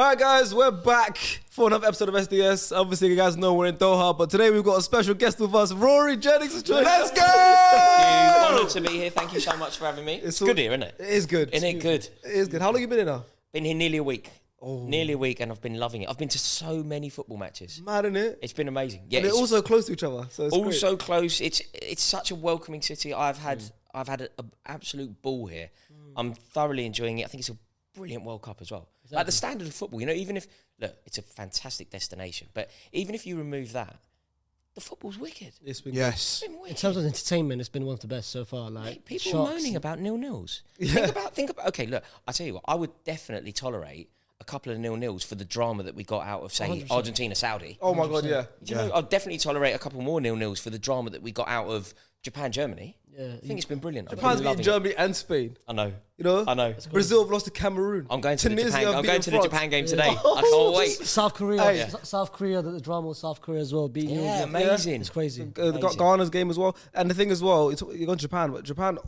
Alright guys, we're back for another episode of SDS. Obviously you guys know we're in Doha, but today we've got a special guest with us, Rory Jennings. Let's go! Honoured to be here. Thank you so much for having me. It's good here, isn't it? It is good. Isn't it good? It is good. How long have you been here now? Been here nearly a week. Nearly a week, and I've been loving it. I've been to so many football matches. Mad, isn't it? It's been amazing. Yeah, and they're also close to each other, so it's all great. so close. It's such a welcoming city. I've had an absolute ball here. I'm thoroughly enjoying it. I think it's a brilliant World Cup as well. Exactly. Like the standard of football, you know, even if it's a fantastic destination, but even if you remove that, the football's wicked. It's been yes. good. In terms of entertainment, it's been one of the best so far. Like mate, people are moaning about 0-0s. Yeah. Think about. Okay, look, I tell you what, I would definitely tolerate a couple of 0-0s for the drama that we got out of, say, 100%. Argentina, Saudi. Oh my God, yeah. Do you know, I'd definitely tolerate a couple more 0-0s for the drama that we got out of Japan, Germany. Yeah, I think it's been brilliant. Japan's beaten Germany and Spain. I know. You know? I know. Brazil have lost to Cameroon. I'm going to Tunisia the Japan game today. Oh, I can't wait. South Korea, Hey. South Korea, the drama with South Korea as well. Beating Yeah, Europe. amazing. It's crazy. Ghana's game as well. And the thing as well, you're going to Japan, but Japan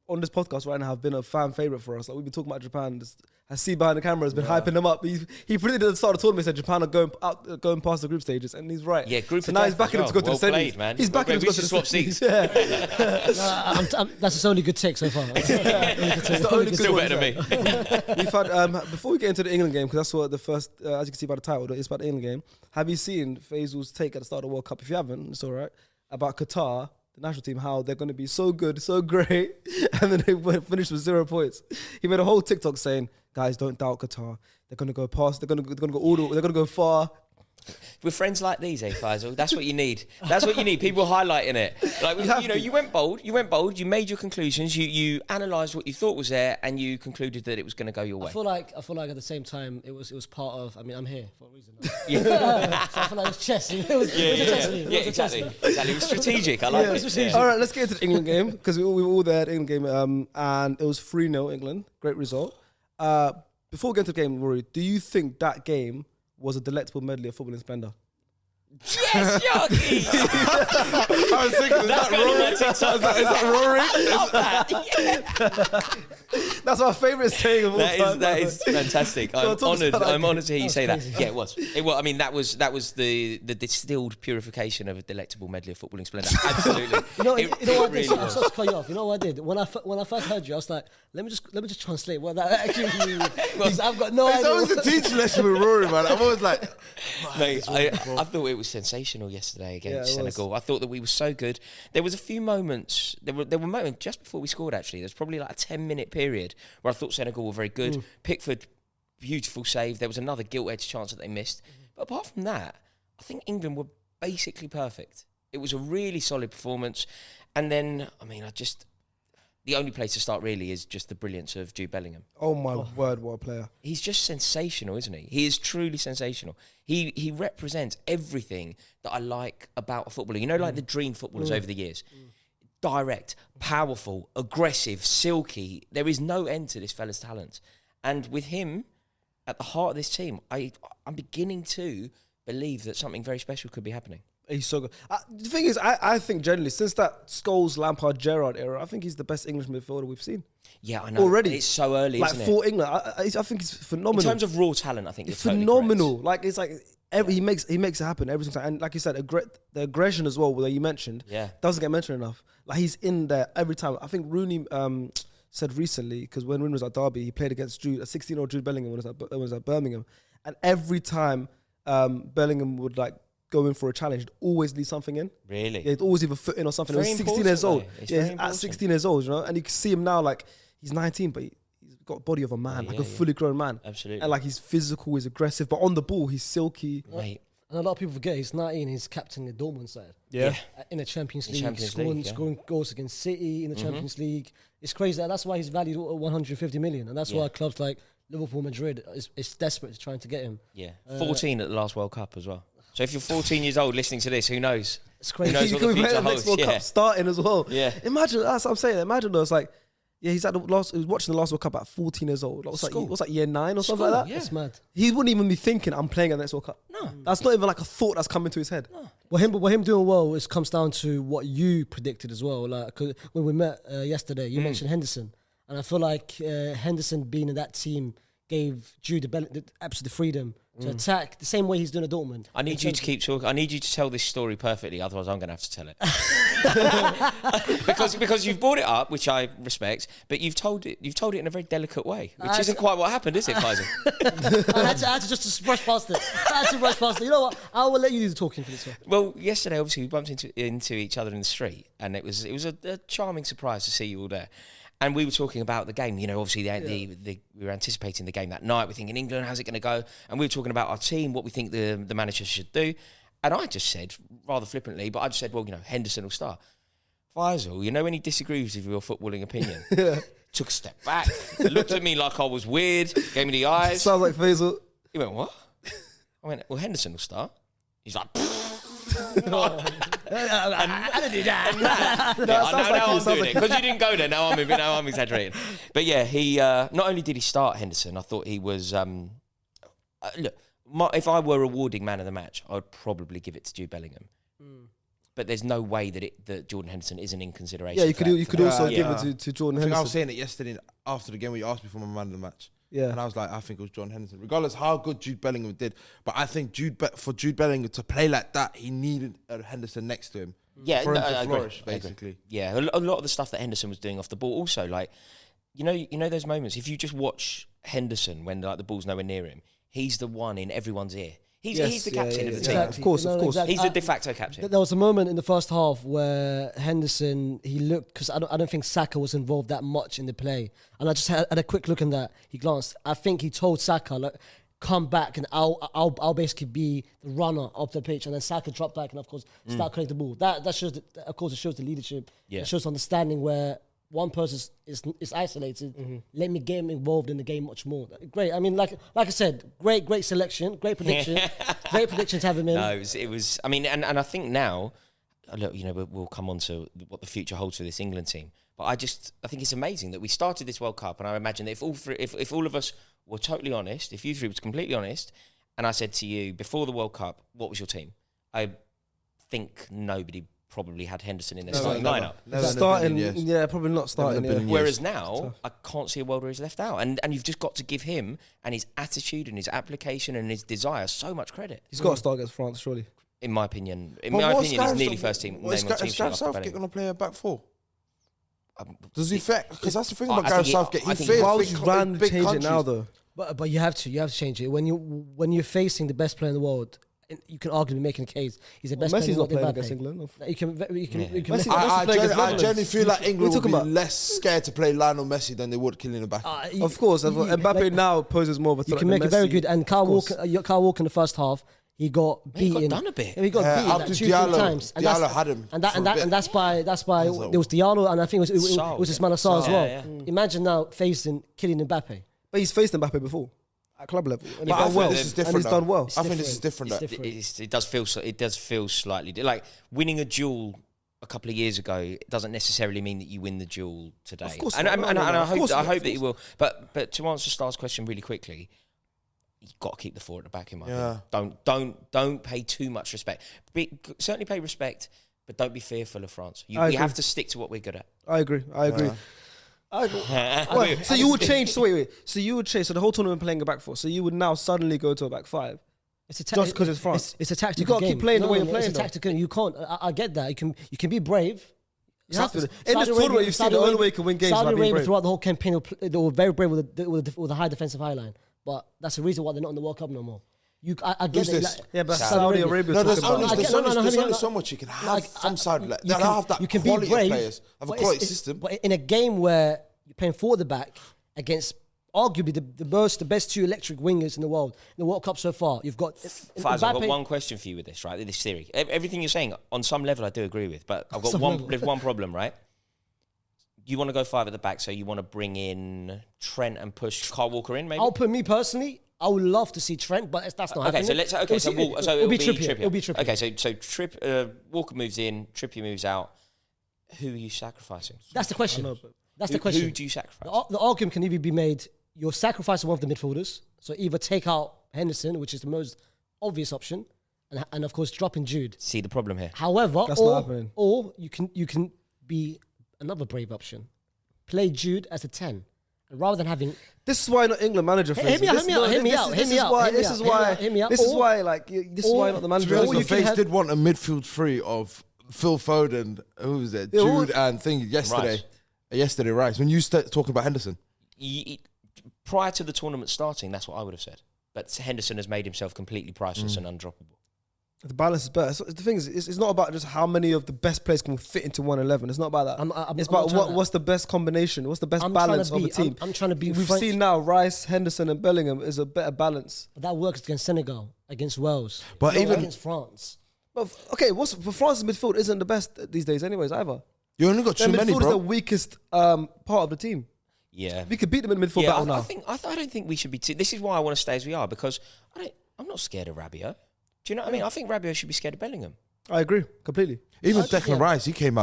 on this podcast right now have been a fan favourite for us. Like we've been talking about Japan. I see behind the camera has been hyping them up. He predicted at the start of the tournament, he said Japan are going past the group stages, and he's right. Yeah, group. So now he's backing him to go to the semis. Man. He's backing him to go to the swap semis. seats. Yeah. That's his only good take so far. It's the only good Still one, better than me. We've had before we get into the England game, because that's what the first, as you can see by the title, it's about the England game. Have you seen Faisal's take at the start of the World Cup? If you haven't, it's all right. About Qatar, the national team, how they're going to be so good, so great, and then they finished with 0 points. He made a whole TikTok saying, "Guys, don't doubt Qatar. They're going to go past. They're going to go all. They're going to go far." With friends like these, Faisal, that's what you need. That's what you need. People highlighting it. Like you went bold. You made your conclusions. You analysed what you thought was there, and you concluded that it was going to go your way. I feel like at the same time it was part of. I mean, I'm here for a reason. Yeah. So I feel like it was chess. It was a chess move. Yeah, exactly. It was strategic. I like it. Yeah. All right, let's get into the England game, because we were all there at the England game, and it was 3-0 England. Great result. Before we get into the game, Rory, do you think that game was a delectable medley of football and splendour? Yes, Sharky! I was thinking, is that Rory? That's my favourite saying of all time. That is fantastic. I'm honoured to hear you say that. crazy. Yeah, it was. I mean, that was the distilled purification of a delectable medley of football and splendour. Absolutely. You know what I really did? I'm was. sorry to cut you off. You know what I did? When I first heard you, I was like, let me just translate what that actually means. Because I've got no It's idea. always a teaching lesson with Rory, man. I'm always like, Mate, I thought it was sensational yesterday against Senegal. I thought that we were so good. There was a few moments. There were moments just before we scored. Actually, there's probably like a 10-minute period where I thought Senegal were very good. Pickford, beautiful save. There was another gilt-edged chance that they missed. But apart from that, I think England were basically perfect. It was a really solid performance. And then, I mean, the only place to start really is just the brilliance of Jude Bellingham. Oh my word, what a player. He's just sensational, isn't he? He is truly sensational. He represents everything that I like about a footballer. You know, like the dream footballers over the years. Direct, powerful, aggressive, silky. There is no end to this fella's talent. And with him at the heart of this team, I'm beginning to believe that something very special could be happening. He's so good. The thing is, I think generally, since that Scholes, Lampard, Gerrard era, I think he's the best English midfielder we've seen. Yeah, I know. Already. It's so early, like isn't it? for England, I think he's phenomenal. In terms of raw talent, I think it's you're totally phenomenal. correct. Like, it's like he makes it happen every single time. And like you said, the aggression as well that you mentioned, doesn't get mentioned enough. Like, he's in there every time. I think Rooney said recently, because when Rooney was at Derby, he played against a 16-year-old Jude Bellingham when he was at Birmingham, and every time Bellingham would like go in for a challenge, he'd always leave something in. Really? Yeah, he'd always leave a foot in or something. Very He was 16 years old. important, though. It's Yeah, very at important. 16 years old, you know, and you can see him now, like he's 19, but he's got a body of a man, like a fully grown man. Absolutely. And like he's physical, he's aggressive, but on the ball, he's silky. Mate. And a lot of people forget he's 19. He's captain the Dortmund side. Yeah. In the Champions League, Champions League, scoring goals against City in the Champions League. It's crazy. That's why he's valued at 150 million, and that's why clubs like Liverpool, Madrid is desperate to trying to get him. Yeah, 14 at the last World Cup as well. So if you're 14 years old listening to this, who knows? It's crazy. Who knows He what the could be future the next holds? World Cup starting as well. Yeah. Imagine, that's what I'm saying. Imagine though, it's like, yeah, he was watching the last World Cup at 14 years old. Like, what's like year 9 or something like that? Yeah. It's mad. He wouldn't even be thinking, I'm playing at the next World Cup. No. That's not even like a thought that's come into his head. No. Well, him doing well comes down to what you predicted as well. Like 'cause when we met yesterday, you mentioned Henderson, and I feel like Henderson being in that team gave Jude the absolute freedom to attack the same way he's doing at Dortmund. I need you to keep talking. I need you to tell this story perfectly, otherwise I'm going to have to tell it. because you've brought it up, which I respect, but you've told it in a very delicate way, which isn't quite what happened, is it, Faisal? I had to just brush past it. You know what? I will let you do the talking for this one. Well, yesterday, obviously, we bumped into each other in the street, and it was a charming surprise to see you all there. And we were talking about the game. You know, obviously, we were anticipating the game that night. We're thinking, England, how's it going to go? And we were talking about our team, what we think the manager should do. And I just said, rather flippantly, but I just said, well, Henderson will start. Faisal, when he disagrees with your footballing opinion, took a step back, looked at me like I was weird, gave me the eyes. Sounds like Faisal. He went, what? I went, well, Henderson will start. He's like, I don't do that. Now I'm doing it because you didn't go there. Now I'm exaggerating. But yeah, he not only did he start Henderson, I thought he was. Look, if I were awarding man of the match, I'd probably give it to Jude Bellingham. But there's no way that Jordan Henderson isn't in consideration. Yeah, you could also give it to Jordan Henderson. I was saying it yesterday after the game when you asked me for my man of the match. Yeah. And I was like, I think it was Jordan Henderson. Regardless how good Jude Bellingham did. But I think for Jude Bellingham to play like that, he needed Henderson next to him. Yeah, for him to flourish, basically. Yeah, a lot of the stuff that Henderson was doing off the ball also, like, you know those moments, if you just watch Henderson when the ball's nowhere near him, he's the one in everyone's ear. He's the captain of the team. Of course. Exactly. He's the de facto captain. There was a moment in the first half where Henderson, he looked, because I don't think Saka was involved that much in the play. And I just had a quick look in that. He glanced. I think he told Saka, like, come back and I'll basically be the runner up the pitch. And then Saka dropped back and, of course, start collecting the ball. That shows, of course, it shows the leadership. Yeah. It shows understanding where one person is isolated. Let me get him involved in the game much more. Great. I mean, like I said, great selection, great prediction, great prediction to have him in. No, it was. I mean, and I think now, look, we'll come on to what the future holds for this England team. But I think it's amazing that we started this World Cup, and I imagine that if all of us were totally honest, if you three was completely honest, and I said to you before the World Cup, what was your team? I think nobody probably had Henderson in their starting lineup. Probably not starting. Whereas now, I can't see a world where he's left out. And you've just got to give him and his attitude and his application and his desire so much credit. He's got to start against France, surely. In my opinion. He's nearly first team. Is Gareth Southgate going to play a back four? Does he fit? Because that's the thing about Gareth Southgate. He fits why would you change it now, though? But you have to change it. When you're facing the best player in the world, you can arguably make a case. He's the best player in the world. Messi's not playing against England. I generally feel like England would be less scared to play Lionel Messi than they would Kylian Mbappe. Of course, Mbappe now poses more of a threat. You can make it very good. And Kyle Walker in the first half, he got beaten. He got done a bit. He got beaten like 2-3 times. Diallo had him. And that's by there was Diallo, and I think it was Ismaila Sarr as well. Yeah. Imagine now facing Kylian Mbappe. But he's faced Mbappe before at club level. And but I think this is different. And he's done well. I think this is different. It does feel slightly like winning a duel a couple of years ago. It doesn't necessarily mean that you win the duel today. Of course, I hope that you will. But to answer Star's question really quickly, you've got to keep the four at the back in my opinion. Don't pay too much respect. Certainly pay respect, but don't be fearful of France. We have to stick to what we're good at. I agree. So you would change. So you would change. So the whole tournament playing a back four. So you would now suddenly go to a back five. Just because it's France. It's a tactical. You got to keep playing the way you're playing. It's a tactical. You can't. I get that. You can be brave. In this tournament, you've seen the only way you can win games. Saudi Arabia throughout the whole campaign, they were very brave with a high defensive high line. But that's the reason why they're not in the World Cup no more. I get it. But Saudi Arabia. There's only so much you can have from Saudi. They don't have that quality of players. Have a quality system. But in a game where you're playing forward the back against arguably the best two electric wingers in the world, in the World Cup so far, you've got. I've got one question for you with this, right? This theory, everything you're saying, on some level, I do agree with, but I've got one problem, right? You want to go five at the back, so you want to bring in Trent and push Kyle Walker in, maybe? I'll put me personally. I would love to see Trent, but that's not happening. So it'll be Trippier. It'll be Trippier. Okay, so Walker moves in, Trippier moves out. Who are you sacrificing? That's the question. That's the question. Who do you sacrifice? The argument can either be made, you're sacrificing one of the midfielders, so either take out Henderson, which is the most obvious option, and of course drop in Jude. See the problem here. However, or you can be another brave option. Play Jude as a 10. rather than having. This is why not England manager. Hear me out. This is why like this is why not the manager. Face did want a midfield three of Phil Foden, who was it, Jude and thing yesterday. Yesterday, Rice. When you start talking about Henderson, prior to the tournament starting, that's what I would have said. But Henderson has made himself completely priceless and undroppable. The balance is better. So the thing is, it's not about just how many of the best players can fit into 111. It's not about that. It's about what's the best combination, what's the best balance of a team. I'm trying to be. We've seen now Rice, Henderson, and Bellingham is a better balance. But that works against Senegal, against Wales, but even against France. But okay, for France's midfield isn't the best these days, anyways. Either you only got too many, bro. Midfield is the weakest part of the team. Yeah, we could beat them in midfield battle now. I don't think we should be. This is why I want to stay as we are, because I'm not scared of Rabiot. Do you know what I mean? I think Rabiot should be scared of Bellingham. I agree completely. Even Declan Rice, he came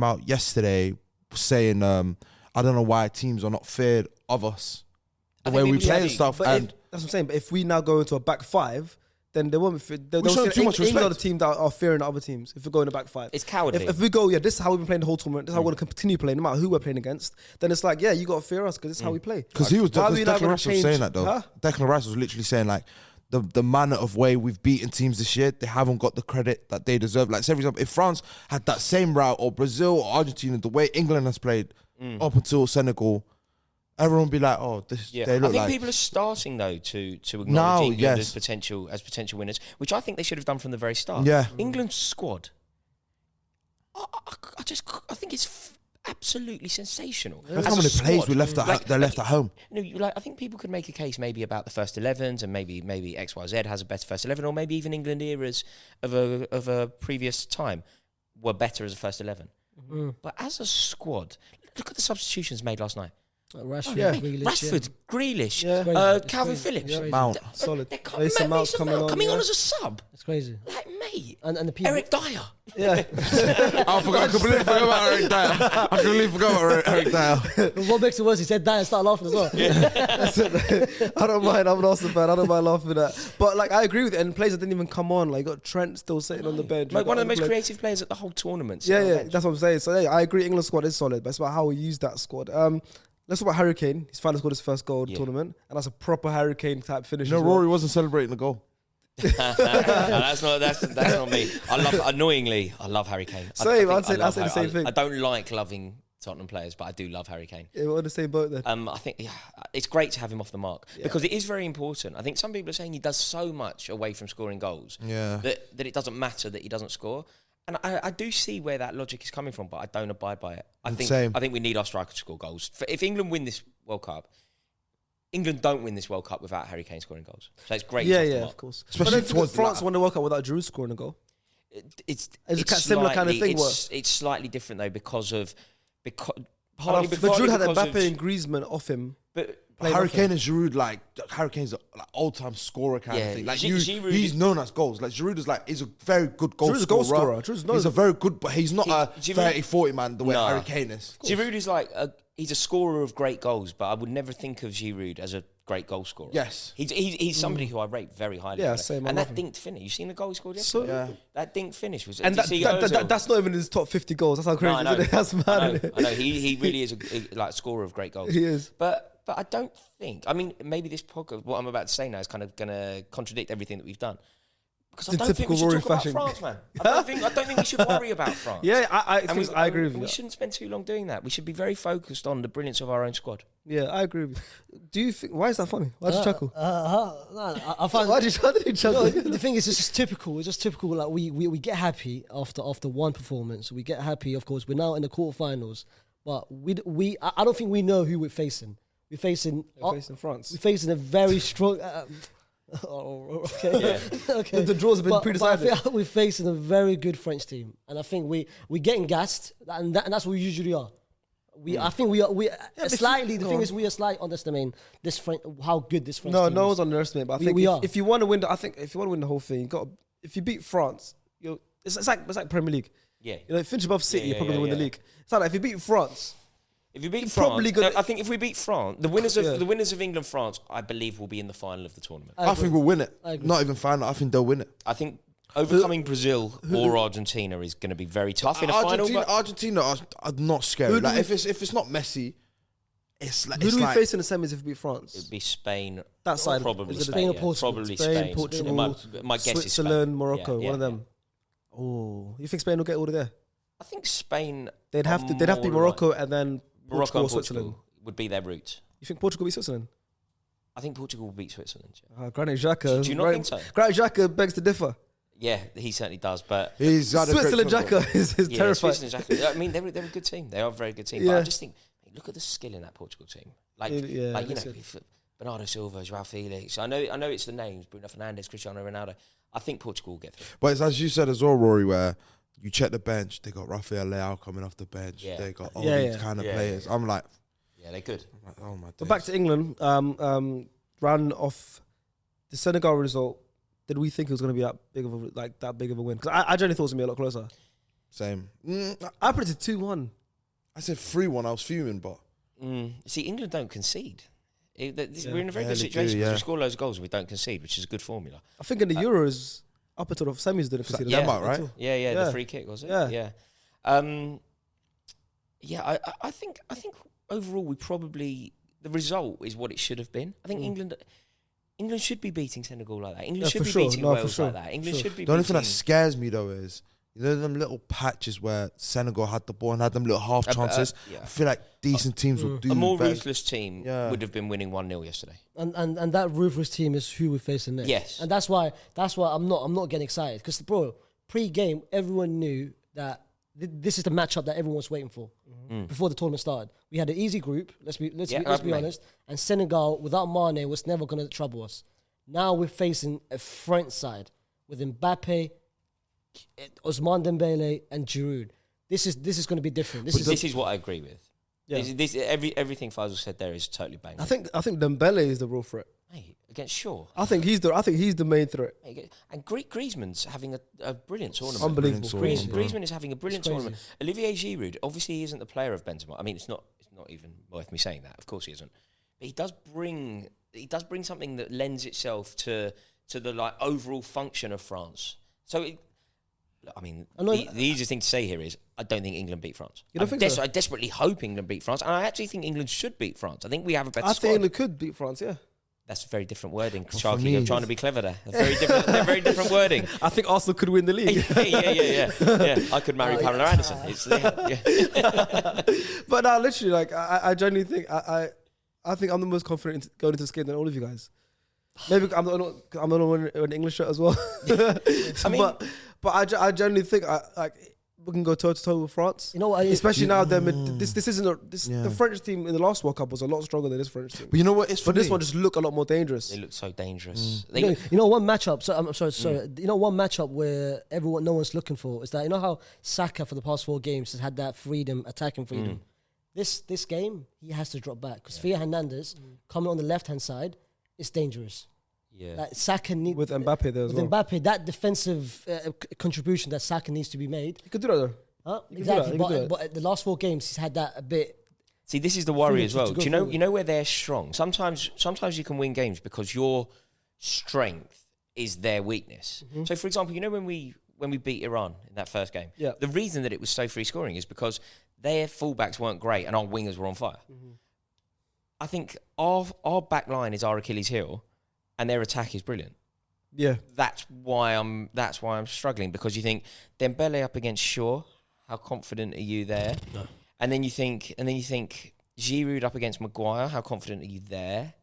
out yesterday saying, "I don't know why teams are not feared of us, the way we play and stuff." And that's what I'm saying. But if we now go into a back five, then they won't be. They'll show too much England respect. are the team that are fearing other teams. If we go in the back five, It's cowardly. If we go, this is how we've been playing the whole tournament. This is how we're going to continue playing, no matter who we're playing against. Then it's like, you got to fear us because this is how we play. Because Declan Rice was saying that though. Huh? Declan Rice was literally saying like, the manner of way we've beaten teams this year, they haven't got the credit that they deserve. Like, say for example, if France had that same route, or Brazil or Argentina, the way England has played up until Senegal, everyone would be like, "Oh, this." Yeah. They look I think like people are starting though to acknowledge England as potential winners, which I think they should have done from the very start. Yeah, England's squad. I think it's absolutely sensational. Look how many players we left at home. I think people could make a case maybe about the first 11s, and maybe XYZ has a better first 11, or maybe even England eras of a previous time were better as a first 11. Mm-hmm. But as a squad, look at the substitutions made last night. Rashford, Grealish, Calvin Phillips, Mount, solid. Mason Mount coming on as a sub. It's crazy. Like, mate, and the people, Eric Dyer. Yeah, I completely forgot about Eric Dyer. I completely forgot about Eric Dyer. What makes it worse? He said Dyer and started laughing as well. I don't mind. I'm an Arsenal fan. I don't mind laughing at that. But like, I agree with it. And players that didn't even come on, like, you got Trent still sitting on the bench. Like one of the most creative players at the whole tournament. Yeah, that's what I'm saying. So I agree. England's squad is solid, but it's about how we use that squad. Let's talk about Harry Kane. He's finally scored his first goal of the tournament, and that's a proper Harry Kane type finish. Rory wasn't celebrating the goal. That's not me. I love Harry Kane. I'd say the same thing. I don't like loving Tottenham players, but I do love Harry Kane. Yeah, we're on the same boat then. I think it's great to have him off the mark because it is very important. I think some people are saying he does so much away from scoring goals that it doesn't matter that he doesn't score. And I do see where that logic is coming from, but I don't abide by it. I think we need our striker to score goals. If England win this World Cup, England don't win this World Cup without Harry Kane scoring goals. So it's great. Yeah, of course. Especially towards France won the World Cup without Giroud scoring a goal. It's a similar kind of thing. It's slightly different though because Giroud had Mbappe and Griezmann off him. But Harry Kane and Giroud, like Harry Kane's like all-time scorer kind of thing. Like Giroud, he's known as goals. Like Giroud is a very good goal scorer. He's a very good, but he's not a 30-40 man the way Harry Kane is. Giroud is like he's a scorer of great goals, but I would never think of Giroud as a great goal scorer. Yes, he's somebody who I rate very highly. Yeah, same. And that dinked finish. You seen the goal he scored yesterday? That dinked finish was. And that's not even his top 50 goals. That's how crazy. No, I know. That's mad. I know. He really is a scorer of great goals. He is. But I don't think. I mean, maybe this podcast, what I'm about to say now, is kind of going to contradict everything that we've done. Because I don't think we should talk about France, man. I don't think we should worry about France. Yeah, I agree with you. We shouldn't spend too long doing that. We should be very focused on the brilliance of our own squad. Yeah, I agree with you. Do you think? Why is that funny? Why'd you chuckle? I find. Why'd you chuckle? No, the thing is, it's just typical. It's just typical. Like we get happy after one performance. We get happy. Of course, we're now in the quarterfinals, but I don't think we know who we're facing. We're facing France. We're facing a very strong. Okay. Yeah. Okay. The draws have been pre-decided. But I think we're facing a very good French team, and I think we're getting gassed, and that's what we usually are. I think we are slightly. The thing is, we are slightly underestimating this French, how good this French team is. No one's underestimating. But I think if you want to win, if you want to win the whole thing, if you beat France, it's like Premier League. Yeah. Finish above City, you're probably going to win the league. It's like if you beat France. If you beat France, I think if we beat France, the winners of England France, I believe will be in the final of the tournament. I think we'll win it. Not even final. I think they'll win it. I think overcoming Brazil or Argentina is going to be very tough in a final. Argentina are not scary. Like if it's not Messi, it's like who do we face in the semis if we beat France? It'd be Spain. That side, probably is it Spain. Spain or Portugal? Probably Spain, Spain. Portugal, My guess is Switzerland, Spain. Morocco. One of them. Oh, you think Spain will get all of there? I think Spain. They'd have to beat Morocco and then Portugal or Switzerland. Would be their route. You think Portugal beat Switzerland? I think Portugal will beat Switzerland. Yeah. Granit Xhaka. Do you not think so? Granit Xhaka begs to differ. Yeah, he certainly does. But Switzerland Xhaka is terrifying. Switzerland Xhaka. I mean, they're a good team. They are a very good team. But I just think, look at the skill in that Portugal team. Bernardo Silva, João Felix. I know it's the names: Bruno Fernandes, Cristiano Ronaldo. I think Portugal will get through. But it's as you said as well, Rory, where you check the bench, they got Rafael Leao coming off the bench. Yeah. They got all these kind of players. I'm like, yeah, they're good. I'm like, oh my. But back to England, ran off the Senegal result. Did we think it was going to be that big of a win? Because I generally thought it was going to be a lot closer. Same. I predicted 2-1. I said 3-1. I was fuming, but see, England don't concede. We're in a very good situation because we score loads of goals and we don't concede, which is a good formula. I think in the Euros, up until the semis, didn't concede. Denmark, right? Yeah, the free kick, was it? Yeah. I think overall we probably, the result is what it should have been. I think England should be beating Senegal like that. England should be beating Wales like that. England should be. The only thing that scares me though is, you know, them little patches where Senegal had the ball and had them little half chances. I feel like decent teams will do a more better. ruthless team would have been winning 1-0 yesterday. And that ruthless team is who we're facing next. Yes. And that's why I'm not getting excited because bro, pre-game everyone knew that this is the matchup that everyone was waiting for before the tournament started. We had an easy group. Let's be honest. And Senegal without Mane was never going to trouble us. Now we're facing a French side with Mbappe, Ousmane Dembele, and Giroud. This is going to be different. This is what I agree with. Yeah. Everything Faisal said there is totally bang. I think Dembele is the real threat. Hey, against Shaw. I think he's the main threat. And Griezmann's having a brilliant tournament. Unbelievable. Griezmann is having a brilliant tournament. Olivier Giroud, obviously he isn't the player of Benzema. I mean, it's not even worth me saying that. Of course he isn't. But he does bring something that lends itself to the like overall function of France. So the easiest thing to say here is I don't think England beat France. You don't think so? I desperately hope England beat France, and I actually think England should beat France. I think we have a better squad. I think England could beat France, yeah. That's very different wording. Sharky, you're trying to be clever there. They're very different wording. I think Arsenal could win the league. Yeah. I could marry Pamela Anderson. But no, literally, like I genuinely think I think I'm the most confident going into this game than all of you guys. Maybe I'm the only one in an English shirt as well. But I genuinely think we can go toe to toe with France. You know what? Especially now, the French team in the last World Cup was a lot stronger than this French team. But you know what? But this one just look a lot more dangerous. They look so dangerous. You know one matchup. So I'm sorry. You know one matchup where no one's looking for is that you know how Saka for the past 4 games has had that freedom, attacking freedom. This game he has to drop back because Theo Hernandez coming on the left hand side is dangerous. Yeah, like Saka needs with Mbappe there as well. With Mbappe, that defensive contribution that Saka needs to be made. He could do that though. Exactly, but the last 4 games he's had that a bit. See, this is the worry as well. Do you know where they're strong? Sometimes you can win games because your strength is their weakness. So, for example, you know when we beat Iran in that first game, the reason that it was so free scoring is because their fullbacks weren't great and our wingers were on fire. I think our back line is our Achilles heel, and their attack is brilliant. Yeah, that's why I'm struggling because you think Dembele up against Shaw. How confident are you there? No. And then you think Giroud up against Maguire. How confident are you there?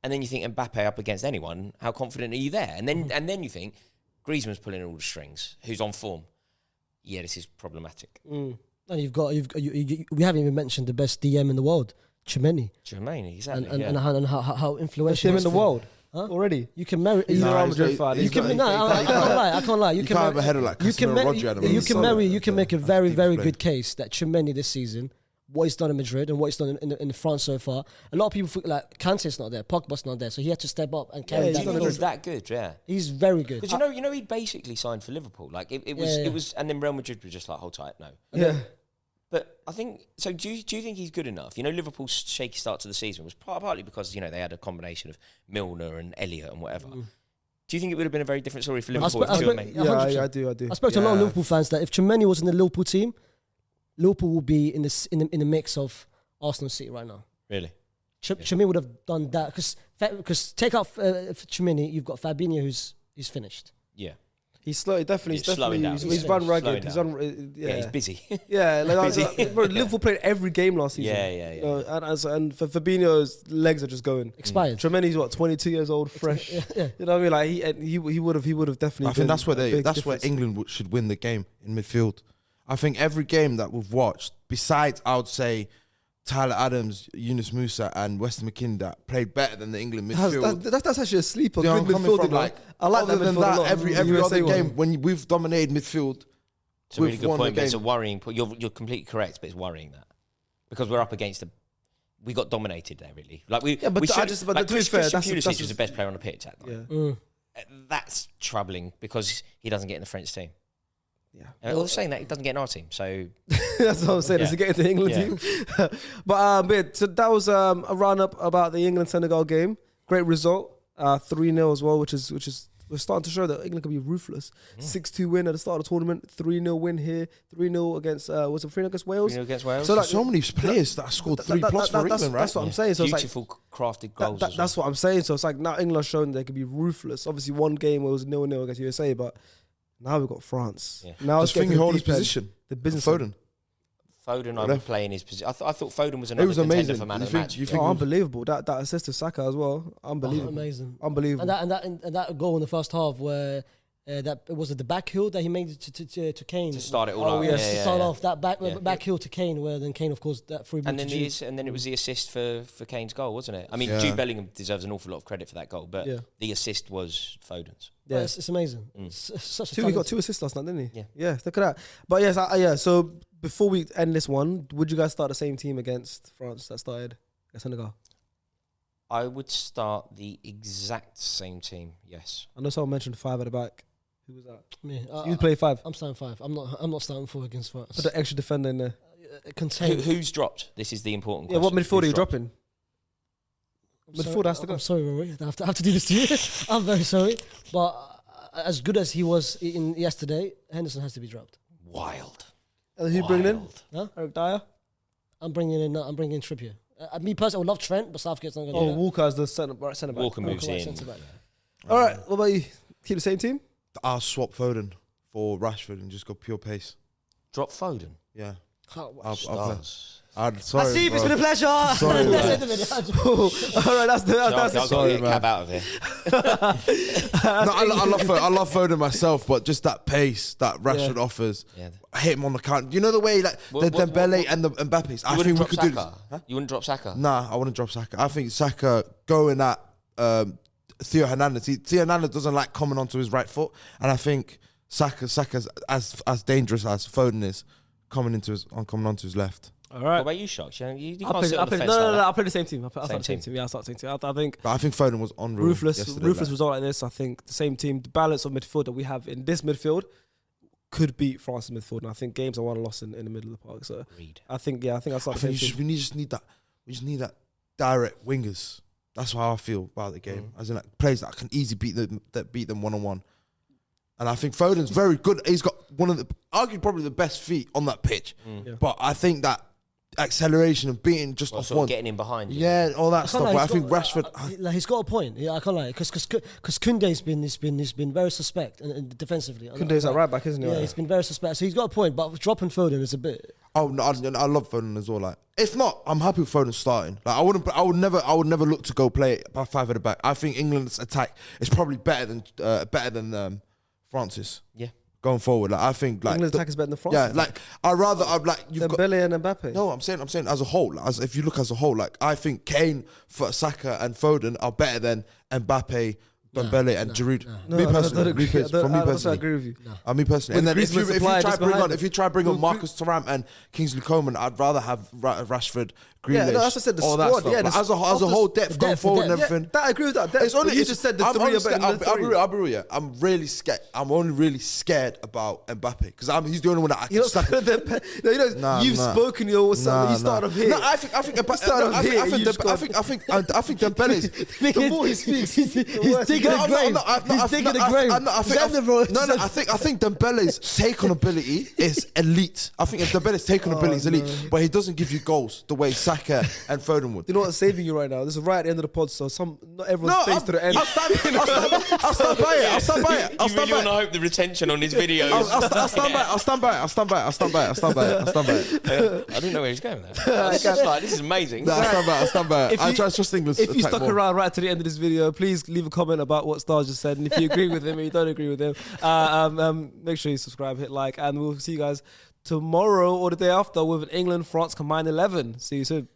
And then you think Mbappe up against anyone. How confident are you there? And then you think Griezmann's pulling all the strings. Who's on form? Yeah, this is problematic. And we haven't even mentioned the best DM in the world, Tchouaméni. Exactly. And how influential. DM in the world. Already, you can marry. He's a Real Madrid fan. I can't lie. You can have a header like you can make a very good case that Tchouaméni this season, what he's done in Madrid and what he's done in France so far. A lot of people feel like Kante's not there, Pogba's not there, so he had to step up and carry that. He's that good, yeah. He's very good. Because you know he basically signed for Liverpool. Like it was, and then Real Madrid were just like, hold tight, no. But I think so. Do you think he's good enough? You know, Liverpool's shaky start to the season was partly because they had a combination of Milner and Elliott and whatever. Do you think it would have been a very different story for Liverpool? I do. I spoke to a lot of Liverpool fans that if Tchouaméni was in the Liverpool team, Liverpool will be in the mix of Arsenal City right now. Really? Chimini would have done that because take out Chimini, you've got Fabinho who's finished. Yeah. He's slow. He's slowing down. He's run ragged. He's busy. Yeah, Liverpool played every game last season. Yeah. And for Fabinho's legs are just going expired. Chimini's 22 years old, fresh. You know what I mean? Like he would have definitely. I think that's where England should win the game in midfield. I think every game that we've watched, besides I would say Tyler Adams, Yunus Musa, and Weston McKennie that played better than the England midfield. That's actually a sleeper. Good midfield. Like, I like other that than midfield that, a lot. every other game when we've dominated midfield, it's a really good point, but it's a worrying point. You're completely correct, but it's worrying that because we're up against we got dominated there really. Like we should. But to be fair, Pulisic was the best player on the pitch at that night. That's troubling because he doesn't get in the French team. Yeah, I was saying that he doesn't get in our team, so that's what I'm saying. Does he get into the England team? But so that was a roundup about the England-Senegal game. Great result, 3-0 as well, which is we're starting to show that England can be ruthless. 6-2 win at the start of the tournament, 3-0 win here, 3-0 against was it 3-0 against Wales? 3-0 against Wales. So like so many players that scored 3+ for England, right? That's what I'm saying. So beautiful crafted goals. That's what I'm saying. So it's like now England has shown they can be ruthless. Obviously, one game was 0-0 against USA, but now we've got France. Yeah. Now it's getting hold his position. The business Foden. I would play in his position. I thought Foden was another contender for man of the match. Unbelievable. That assist to Saka as well. Unbelievable. Amazing. Unbelievable. And that goal in the first half where that was it the back heel that he made to Kane to start it all off. Yes, to start off that back heel to Kane, where then Kane, of course, that free. And then it was the assist for Kane's goal, wasn't it? I mean, Jude Bellingham deserves an awful lot of credit for that goal, but the assist was Foden's. Yeah, it's amazing. It's such he got 2 assists last night, didn't he? Yeah. Look at that. But yes, so before we end this one, would you guys start the same team against France that started against Senegal? I would start the exact same team. Yes. I know someone mentioned 5 at the back. Who was that? Me. You play 5. I'm starting 5. I'm not starting 4 against France. Put the extra defender in there. Who's dropped? This is the important question. What midfield are you dropping? Midfield has to go. I'm sorry, Rory. I have to do this to you. I'm very sorry. But as good as he was in yesterday, Henderson has to be dropped. Wild. And who bringing in? Huh? Eric Dyer? I'm bringing in Trippier. Me personally, I would love Trent, but Southgate's not going to do that. Walker as the centre back. Walker moves in. All right. What about you? Keep the same team? I'll swap Foden for Rashford and just go pure pace. Drop Foden? Yeah. Steve, it's been a pleasure. Sorry, all right, that's sorry, get Cab out of here. I love Foden myself, but just that pace that Rashford offers, hit him on the count. You know the way like the Dembele and the Mbappe's. I think we could do this. Huh? You wouldn't drop Saka? Nah, I wouldn't drop Saka. I think Saka going at Theo Hernandez. Theo Hernandez doesn't like coming onto his right foot, and I think Saka's as dangerous as Foden is coming onto his left. All right. What about you, Sharks? You can't I'll sit on the fence. No, I'll play the same team. I'll start the same team. Yeah, I'll start the same team. I think. But I think Foden was on ruthless result like this. I think the same team, the balance of midfield that we have in this midfield could beat France's midfield. And I think games are won and lost in the middle of the park. So I think I'll start the same team. We just need that direct wingers. That's how I feel about the game. As in like players that can easily beat them 1-on-1. And I think Foden's very good. He's got arguably probably the best feet on that pitch. But I think that acceleration of beating just off one, getting in behind you. Yeah, all that stuff. But I think Rashford, he's got a point. Yeah, I can't lie, because Koundé's been very suspect and defensively. Koundé's at right back, isn't he? Yeah, he's been very suspect. So he's got a point. But dropping Foden is a bit. Oh no, I love Foden as well. Like, if not, I'm happy with Foden starting. Like, I would never look to go play by 5 at the back. I think England's attack is probably better than France's. Yeah. Going forward, like I think, like England's attack is better than France. Yeah, like I'd like you've got Dembele and Mbappe. No, I'm saying as a whole. If you look as a whole, like I think Kane, Saka, and Foden are better than Mbappe, Dembele, and Giroud. Me personally, I agree with you. Me personally, and then if you try bring on Marcus Thuram and Kingsley Coman, I'd rather have Rashford, Grealish. Yeah, that's what I said. The squad, yeah, as a whole depth going forward and everything. I agree with that. It's only you just said the 3 are better than the 3. I'll be real, yeah. I'm really scared. I'm only really scared about Mbappe because he's the only one that I can stack. You've spoken your what's you start off here. No, I think Dembele. The more he speaks, he's digging a grave. He's digging a grave. I think Dembele's take on ability is elite. I think if Dembele's take on ability is elite, but he doesn't give you goals the way Saka and Foden would. You know what's saving you right now? This is right at the end of the pod, so not everyone stays to the end. I'll stand by it. You really want to hope the retention on his videos. I'll stand by it. I didn't know where he's going with that. This is amazing. I'll stand by it. I trust England. If you stuck around right to the end of this video, please leave a comment about what Stars just said, and if you agree with him or you don't agree with him, make sure you subscribe, hit like, and we'll see you guys tomorrow or the day after with an England-France combined 11. See you soon.